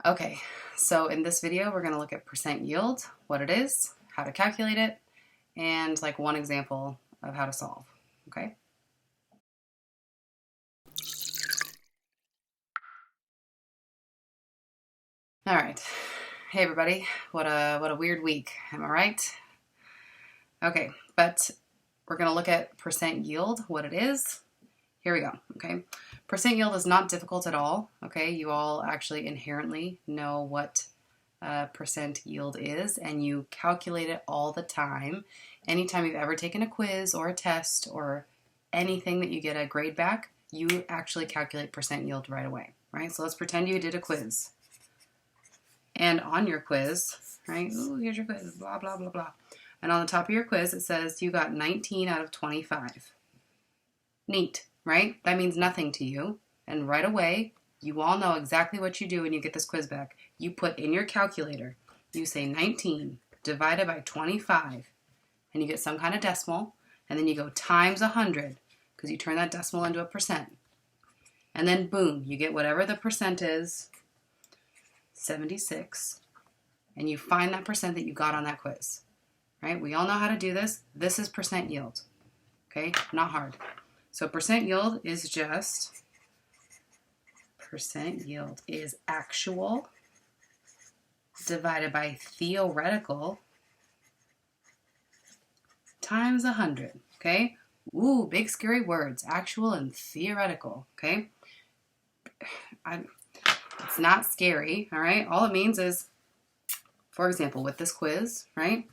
Okay, so in this video, we're going to look at percent yield, what it is, how to calculate it, and like one example of how to solve, okay? All right. Hey everybody, what a weird week, am I right? Okay, but we're going to look at percent yield, what it is. Here we go, okay? Percent yield is not difficult at all, okay? You all actually inherently know what percent yield is, and you calculate it all the time. Anytime you've ever taken a quiz or a test or anything that you get a grade back, you actually calculate percent yield right away, right? So let's pretend you did a quiz. And on your quiz, right, ooh, here's your quiz, blah, blah, blah, blah. And on the top of your quiz, it says you got 19 out of 25. Neat, right? That means nothing to you. And right away, you all know exactly what you do when you get this quiz back. You put in your calculator, you say 19 divided by 25, and you get some kind of decimal, and then you go times 100, because you turn that decimal into a percent. And then boom, you get whatever the percent is, 76, and you find that percent that you got on that quiz, right? We all know how to do this. This is percent yield, okay? Not hard. So percent yield is just, percent yield is actual divided by theoretical times 100, okay? Ooh, big scary words, actual and theoretical, okay? It's not scary, all right? All it means is, for example, with this quiz, right?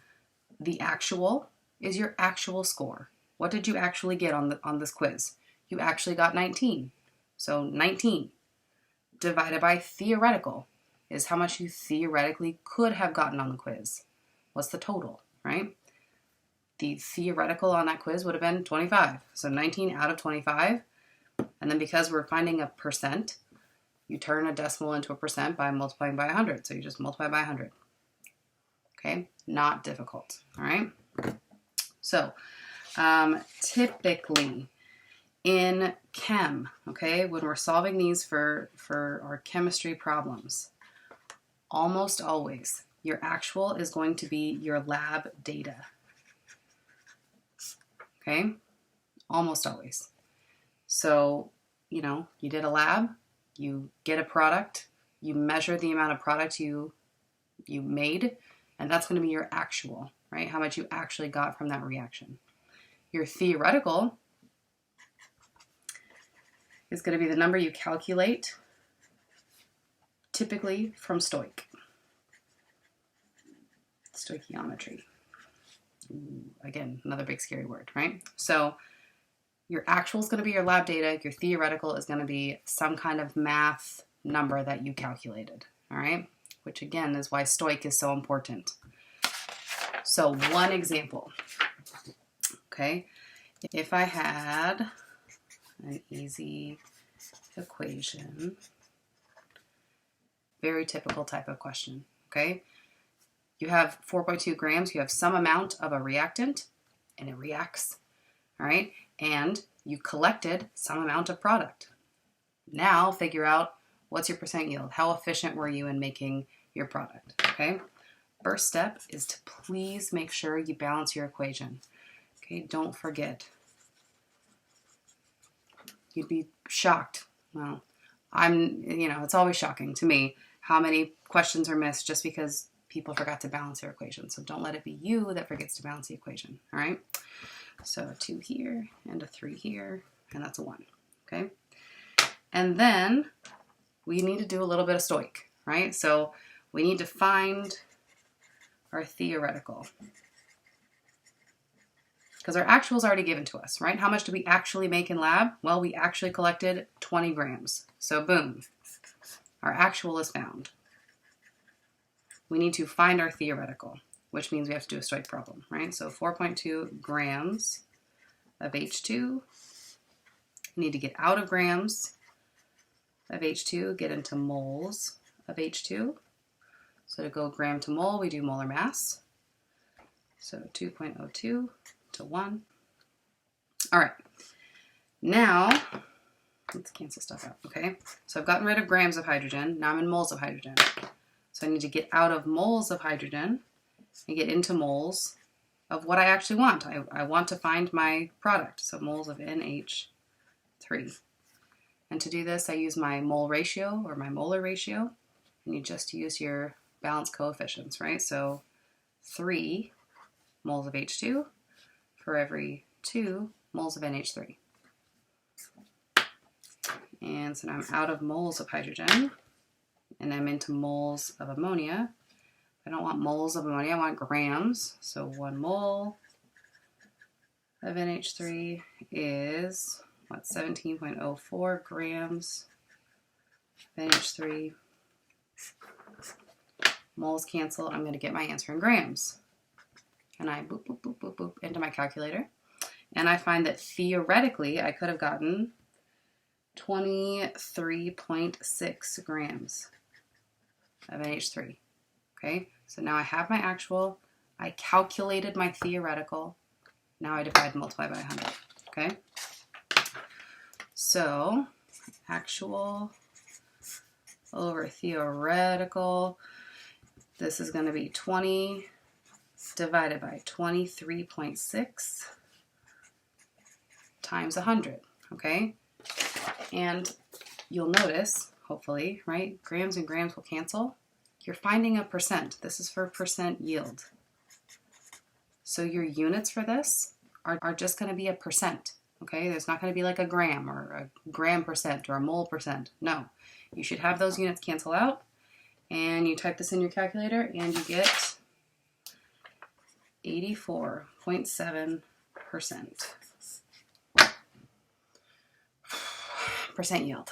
The actual is your actual score. What did you actually get on this quiz? You actually got 19. So 19 divided by theoretical is how much you theoretically could have gotten on the quiz. What's the total, right? The theoretical on that quiz would have been 25. So 19 out of 25. And then because we're finding a percent, you turn a decimal into a percent by multiplying by 100. So you just multiply by 100. Okay, not difficult, all right? So typically in chem, okay, when we're solving these for our chemistry problems, almost always your actual is going to be your lab data, okay? Almost always. So, you know, you did a lab, you get a product, you measure the amount of product you made, and that's going to be your actual, right? How much you actually got from that reaction. Your theoretical is going to be the number you calculate, typically from stoichiometry. Ooh, again, another big scary word, right? So your actual is going to be your lab data. Your theoretical is going to be some kind of math number that you calculated, all right? Which again is why stoich is so important. So one example, okay? If I had an easy equation, very typical type of question, okay? You have 4.2 grams, you have some amount of a reactant, and it reacts, all right? And you collected some amount of product. Now figure out what's your percent yield. How efficient were you in making your product, okay? First step is to please make sure you balance your equation, okay? Don't forget. You'd be shocked. Well, it's always shocking to me how many questions are missed just because people forgot to balance their equation. So don't let it be you that forgets to balance the equation, all right? So a 2 here and a 3 here, and that's a 1, okay? And then we need to do a little bit of stoich, right? So we need to find our theoretical, because our actual is already given to us, right? How much do we actually make in lab? Well, we actually collected 20 grams. So boom, our actual is found. We need to find our theoretical, which means we have to do a stoich problem, right? So 4.2 grams of H2. We need to get out of grams of H2, get into moles of H2. So to go gram to mole, we do molar mass. So 2.02 to 1. All right. Now, Let's cancel stuff out. Okay, so I've gotten rid of grams of hydrogen. Now I'm in moles of hydrogen. So I need to get out of moles of hydrogen and get into moles of what I actually want. I want to find my product. So moles of NH3. And to do this, I use my mole ratio or my molar ratio. And you just use your balance coefficients, right? So 3 moles of H2 for every 2 moles of NH3. And so now I'm out of moles of hydrogen and I'm into moles of ammonia. I don't want moles of ammonia, I want grams. So 1 mole of NH3 is, what, 17.04 grams of NH3. Moles cancel, I'm going to get my answer in grams. And I boop, boop, boop, boop, boop into my calculator. And I find that theoretically I could have gotten 23.6 grams of NH3. Okay, so now I have my actual, I calculated my theoretical, now I divide and multiply by 100. Okay, so actual over theoretical, this is going to be 20 divided by 23.6 times 100. Okay, and you'll notice, hopefully, right, grams and grams will cancel. You're finding a percent. This is for percent yield. So your units for this are just going to be a percent. Okay, there's not going to be like a gram or a gram percent or a mole percent. No, you should have those units cancel out. And you type this in your calculator and you get 84.7% percent yield.